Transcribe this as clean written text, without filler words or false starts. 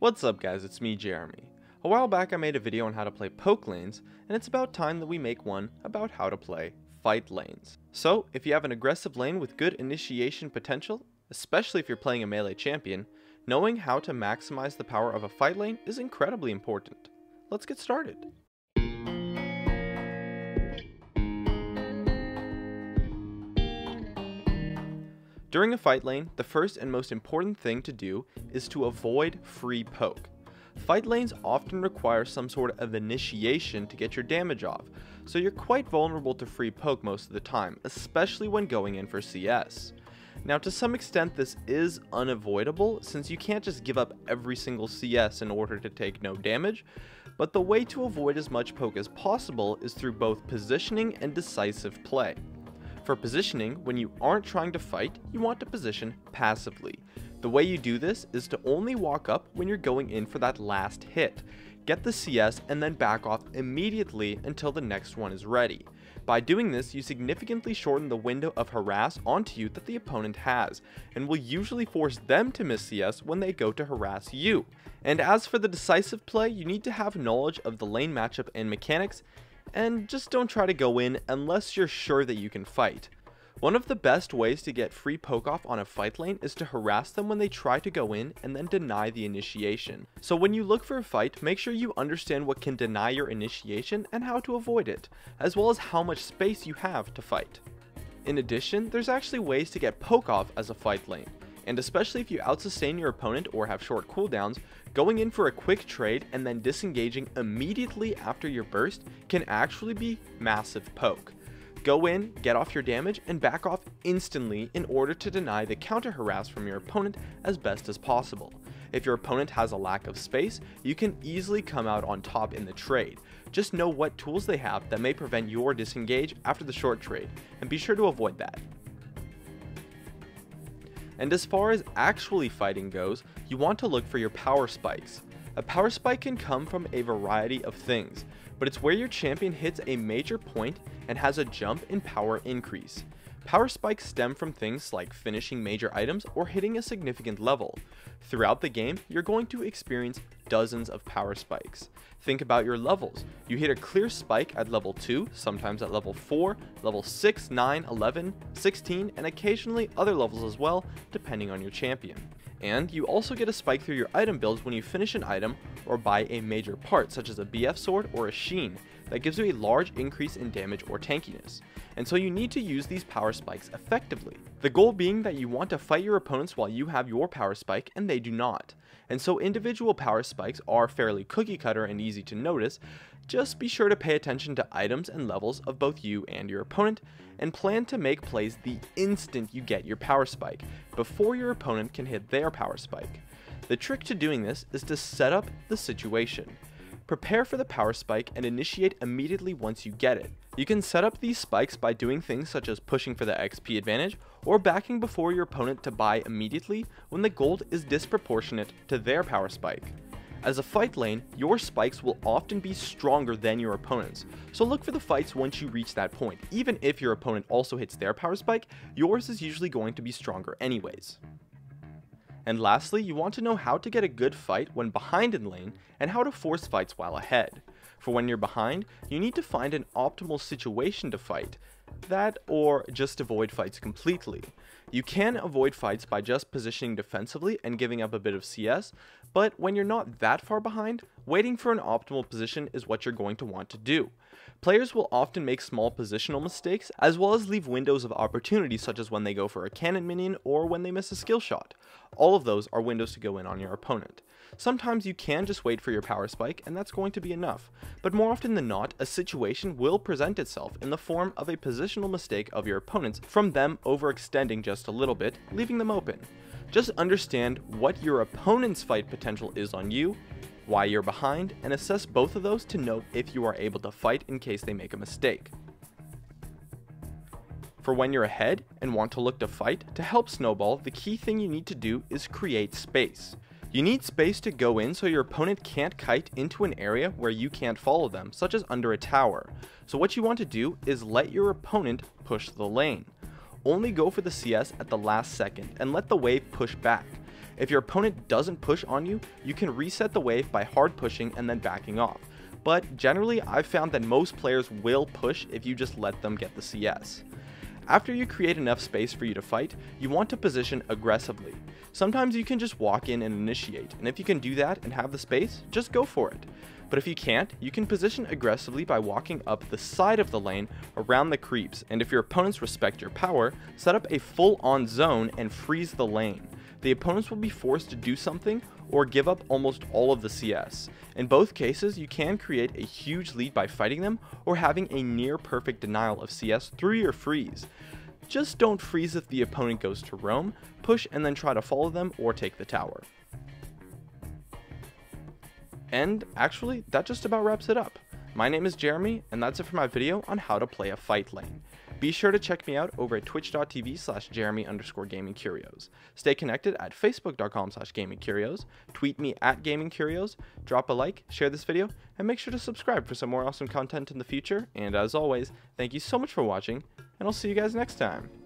What's up guys, it's me Jeremy. A while back I made a video on how to play poke lanes, and it's about time that we make one about how to play fight lanes. So if you have an aggressive lane with good initiation potential, especially if you're playing a melee champion, knowing how to maximize the power of a fight lane is incredibly important. Let's get started. During a fight lane, the first and most important thing to do is to avoid free poke. Fight lanes often require some sort of initiation to get your damage off, so you're quite vulnerable to free poke most of the time, especially when going in for CS. Now to some extent this is unavoidable since you can't just give up every single CS in order to take no damage, but the way to avoid as much poke as possible is through both positioning and decisive play. For positioning, when you aren't trying to fight, you want to position passively. The way you do this is to only walk up when you're going in for that last hit. Get the CS and then back off immediately until the next one is ready. By doing this, you significantly shorten the window of harass onto you that the opponent has, and will usually force them to miss CS when they go to harass you. And as for the decisive play, you need to have knowledge of the lane matchup and mechanics, and just don't try to go in unless you're sure that you can fight. One of the best ways to get free poke off on a fight lane is to harass them when they try to go in and then deny the initiation. So when you look for a fight, make sure you understand what can deny your initiation and how to avoid it, as well as how much space you have to fight. In addition, there's actually ways to get poke off as a fight lane, and especially if you outsustain your opponent or have short cooldowns, going in for a quick trade and then disengaging immediately after your burst can actually be massive poke. Go in, get off your damage, and back off instantly in order to deny the counter harass from your opponent as best as possible. If your opponent has a lack of space, you can easily come out on top in the trade. Just know what tools they have that may prevent your disengage after the short trade, and be sure to avoid that. And as far as actually fighting goes, you want to look for your power spikes. A power spike can come from a variety of things, but it's where your champion hits a major point and has a jump in power increase. Power spikes stem from things like finishing major items or hitting a significant level. Throughout the game, you're going to experience dozens of power spikes. Think about your levels. You hit a clear spike at level 2, sometimes at level 4, level 6, 9, 11, 16, and occasionally other levels as well, depending on your champion. And you also get a spike through your item builds when you finish an item or buy a major part such as a BF sword or a sheen that gives you a large increase in damage or tankiness. And so you need to use these power spikes effectively. The goal being that you want to fight your opponents while you have your power spike and they do not. And so individual power spikes are fairly cookie cutter and easy to notice. Just be sure to pay attention to items and levels of both you and your opponent, and plan to make plays the instant you get your power spike, before your opponent can hit their power spike. The trick to doing this is to set up the situation. Prepare for the power spike and initiate immediately once you get it. You can set up these spikes by doing things such as pushing for the XP advantage, or backing before your opponent to buy immediately when the gold is disproportionate to their power spike. As a fight lane, your spikes will often be stronger than your opponent's, so look for the fights once you reach that point. Even if your opponent also hits their power spike, yours is usually going to be stronger anyways. And lastly, you want to know how to get a good fight when behind in lane, and how to force fights while ahead. For when you're behind, you need to find an optimal situation to fight. That, or just avoid fights completely. You can avoid fights by just positioning defensively and giving up a bit of CS, but when you're not that far behind, waiting for an optimal position is what you're going to want to do. Players will often make small positional mistakes, as well as leave windows of opportunity such as when they go for a cannon minion or when they miss a skill shot. All of those are windows to go in on your opponent. Sometimes you can just wait for your power spike and that's going to be enough, but more often than not, a situation will present itself in the form of a positional mistake of your opponent's from them overextending just a little bit, leaving them open. Just understand what your opponent's fight potential is on you, why you're behind, and assess both of those to know if you are able to fight in case they make a mistake. For when you're ahead and want to look to fight, to help snowball, the key thing you need to do is create space. You need space to go in so your opponent can't kite into an area where you can't follow them, such as under a tower. So what you want to do is let your opponent push the lane. Only go for the CS at the last second and let the wave push back. If your opponent doesn't push on you, you can reset the wave by hard pushing and then backing off. But generally, I've found that most players will push if you just let them get the CS. After you create enough space for you to fight, you want to position aggressively. Sometimes you can just walk in and initiate, and if you can do that and have the space, just go for it. But if you can't, you can position aggressively by walking up the side of the lane around the creeps, and if your opponents respect your power, set up a full-on zone and freeze the lane. The opponents will be forced to do something or give up almost all of the CS. In both cases, you can create a huge lead by fighting them or having a near perfect denial of CS through your freeze. Just don't freeze if the opponent goes to roam, push and then try to follow them or take the tower. And actually, that just about wraps it up. My name is Jeremy, and that's it for my video on how to play a fight lane. Be sure to check me out over at twitch.tv/Jeremy_gamingcurios. Stay connected at facebook.com/gamingcurios, tweet me at gamingcurios, drop a like, share this video, and make sure to subscribe for some more awesome content in the future. And as always, thank you so much for watching, and I'll see you guys next time.